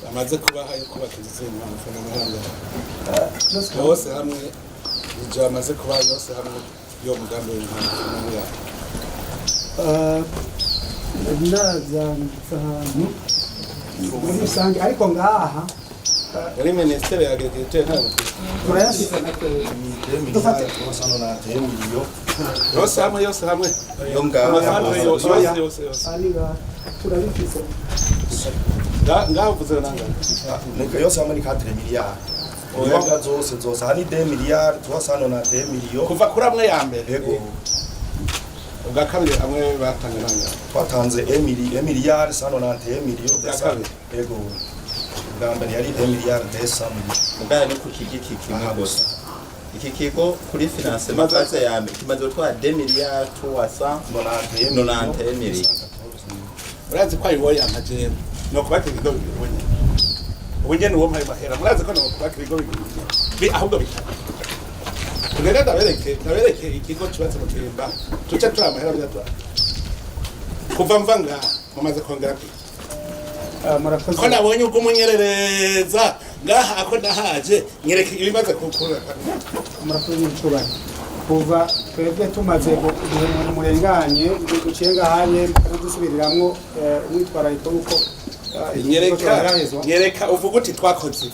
amaze kubaha yo kubaka izindi amafaranga yose hamwe ije amaze kubaha yose hamwe yo mugambi w'amafaranga ndazantsahanu muri rusange ariko ngaha muri ministere ya agriculture ntabwo turayashyize dufate yose hamwe yo ngaha yose ariga turabifise ngaho uvuze nangana nika yose hamwe ni 4 miliyari Oyaga zose hani 2 miliyari twasano na 2 miliyo kuva kuri amwe ya mbere yego ubwa kabiri amwe batanze nangana twatanze 1 miliyari sano na 1 miliyo kabiri yego ubwa mbere yari 1 miliyari desamu mugaya no kukigiki kimwe gusa iki kigo kuri finance maze ya mbere kimaze gutwara 2 miliyari tuwasa 90 miliyari urazi ko ayiwoye amajeri no kubaka ibigo bibiri ubunye n'uwo mpaye mahera murazi ko no kubaka ibigo bibiri ahubwo bitatu kunera ndabereke ikigo cyubatse mu Kirimba tuca tura amahera byatwa kuva mvanga mumaze kongera murakoze ko nabonye ubwo munyerereza ngaha ako ndahaje nyereke ibimaze kukura murakoze n'icubahiro kuva twebwe tumaze murenganye gucenga hanye dusubiriramwo umwitwarariko uko nyereka uvuga uti twakoze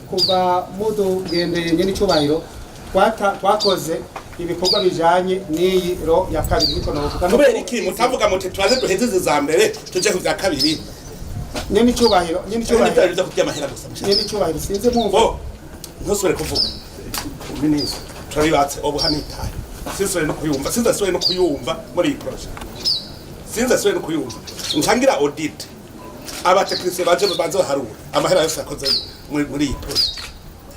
kuva mudugendeye n'icubahiro twakoze ibikorwa bijanye n'iyi ro ya kabiri ariko navuga kubera iki mutavuga muti twaze duheze za mbere tuje ku bya kabiri n'icubahiro biza kujya amahera gusa n'icubahiro sinze mumva ntusubire kuvuga minisitiri turabibatse ubu hanitaye sinzasubire no kuyumva muri iyi projet sinzasubire no kuyumva ncangira audit abatekinisiye baje baharura amahera yose yakoze muri iyi projet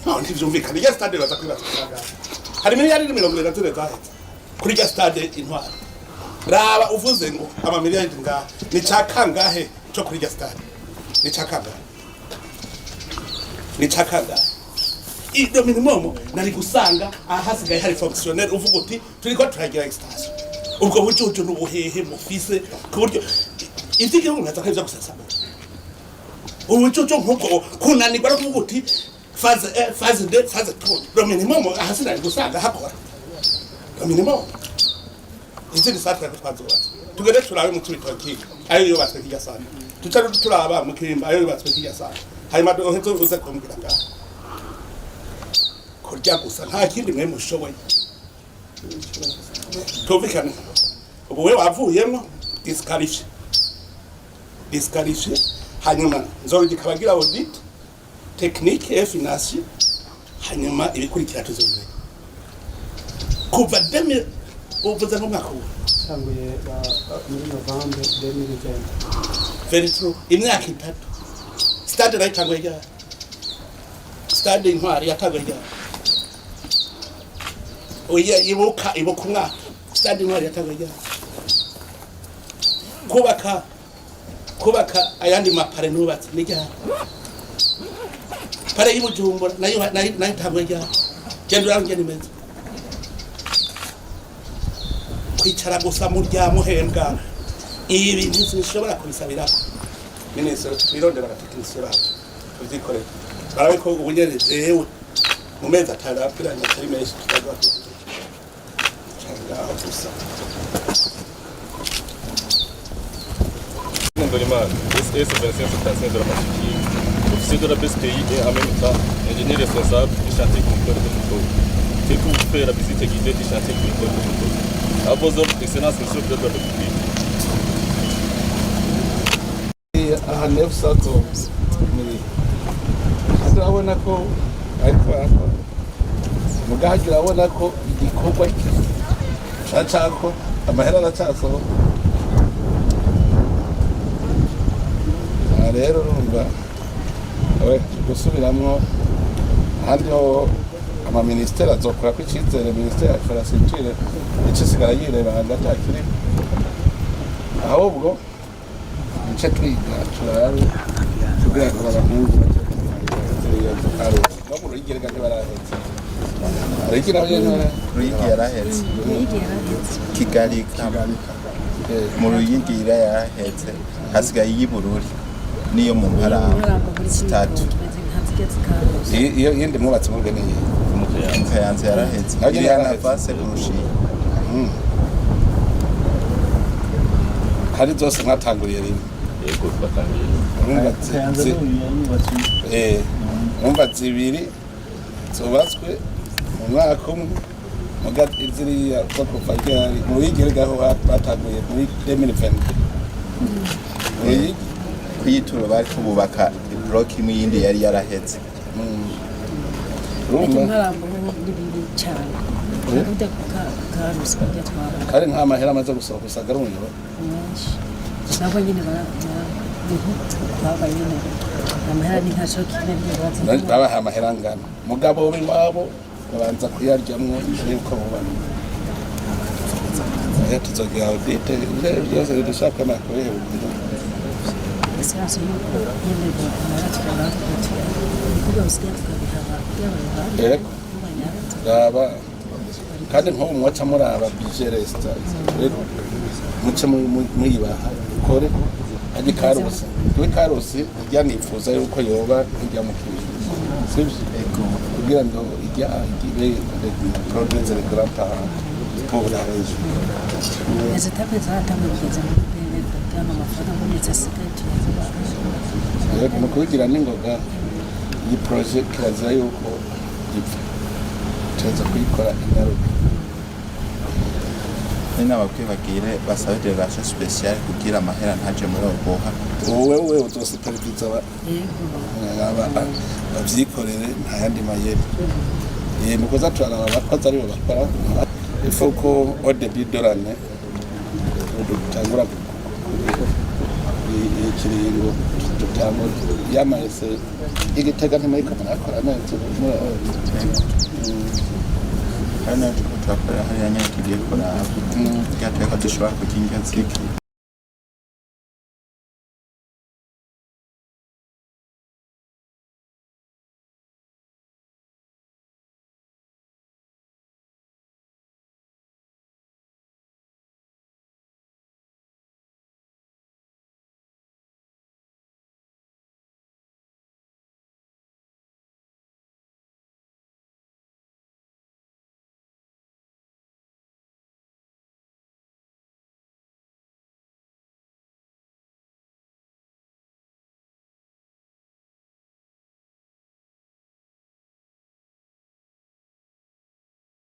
aho ntivyumvikana ya stade baza kwibaza hari miliyari 20 zahetse kuri ya stade intwari raba uvuze ngo ama miliyari ngaha ni cakangahe cyo kuri ya stade ni cakangahe ido minimum nari gusanga ahasigaye hari fonctionnaire uvuga uti turiko turagira extension ubwo bucucu n'ubuhehe mufise ku buryo ivyige ngo naza kwivya gusasama ubucucu nk'ubwo kunanirwa no kuvuga uti phase 2 phase 3 lo minimum ahasigaye gusanga hakora lo minimum izindi satra kutwazoba tugere turabe mu tubitoki ayo yubatswe kijya sana tuca turaba mu Kirimba ayo yubatswe kijya sana hanyuma dohezo uze kumbwira ngaho kurya gusa nta kindi mwe mushoboye tumvikana ubu we wavuyemo disqualifié hanyuma nzorugikabagira audit technique et financier hanyuma ibikurikira tuzobimenya kuva 2000 uvuze ngo mwaka tanguye muri November 2020 very true imyaka 3 stade right tanguye stade intwari yatanguye oya ibuka umwaka stade intwari yatanguye kubaka ayandi mapare nubatse nijya pare y'Ibujumbura nayo tanguye gendo yange nimeze kwicara gusa murya muhembwa ibi ntishobora kubisabira minisitiri twirondera abatekinisiye bacu tuzikorera barabe ko ubunyereje yewe mu mezi atanu apiranye atari menshi tutagwa cyangwa gusa Ndolima, c'est subvention subvention de la machine. Officier de la BSPI et en même temps ingénieur responsable du chantier conducteur de moto. C'est pour vous faire la visite guidée du chantier conducteur de moto. À vos ordres, excellence, monsieur le président de la République. aha nefsato muri turabona ko ariko mugahagira abona ko igikorwa cyacako amahera aracasoho rero urumva gusubiramo ahandi ho amaministeri azokora ko icyizere ministeri ya infrastructure ikisigara yireba hagati akiri ahubwo icyo twiga turabe kugira ngo abahungu no mu ruyigereka ntibarahetse ariko naho Ruyigi yarahetse Kigali mu ruyigira yarahetse hasigaye iy'ibururi niyo mu Mparambo zitatu iyo yindi mwubatse mu bwene mu Kayanza yarahetse iriya na vase burushi hari zose mwatanguriye rimwe yego twatangiye umva zibiri zubatswe mu mwaka umwe muga ziriya zo kuva ryari mu yigirgaho batanguye muri 2020 kuyituro bari kubaka block imwe yindi yari yarahetse Mparambo n'ibindi cyane ujya kukarusi kujya twaba kare nta mahera amaze gusohoka usagara umunyoro menshi nabo nyine baba nyine amahera ni ntaco kimwe babaha amahera angana mugabo w'iwabo babanza kuyaryamwo yuko bubana tuzogira audite byose dushaka nakoreye Sasa yuko nyine baratura kuko usikia tukabihaba raba kandi nko mwaca muraba budget resta muce muyibaha kore aje karosi we karosi ijya nifuza yuko yoba ijya mu kintu sibyo kugira ngo ijya ibe produce de grata pour la région Ese tape zatangiye kugeza mu bene bw'ama mafaranga muri tsasikaje mu kubigira n'ingoga iyi project kirazira yuko ipfa tuza kuyikora ingaruka n'abakwiye basabe delegation speciale kugira amahera ntaje muri oboha wowe uzosiperiviza babyikorere nta yandi mayeri mukoza turaraba abakozi aribo bakora ifuko odebi dorane dutangura ikiringo dutangura yamahese igitega ntimayiko murakora neza hano tutakora hariya nyine tugiye kuraba byateka dushobora kukinga ziki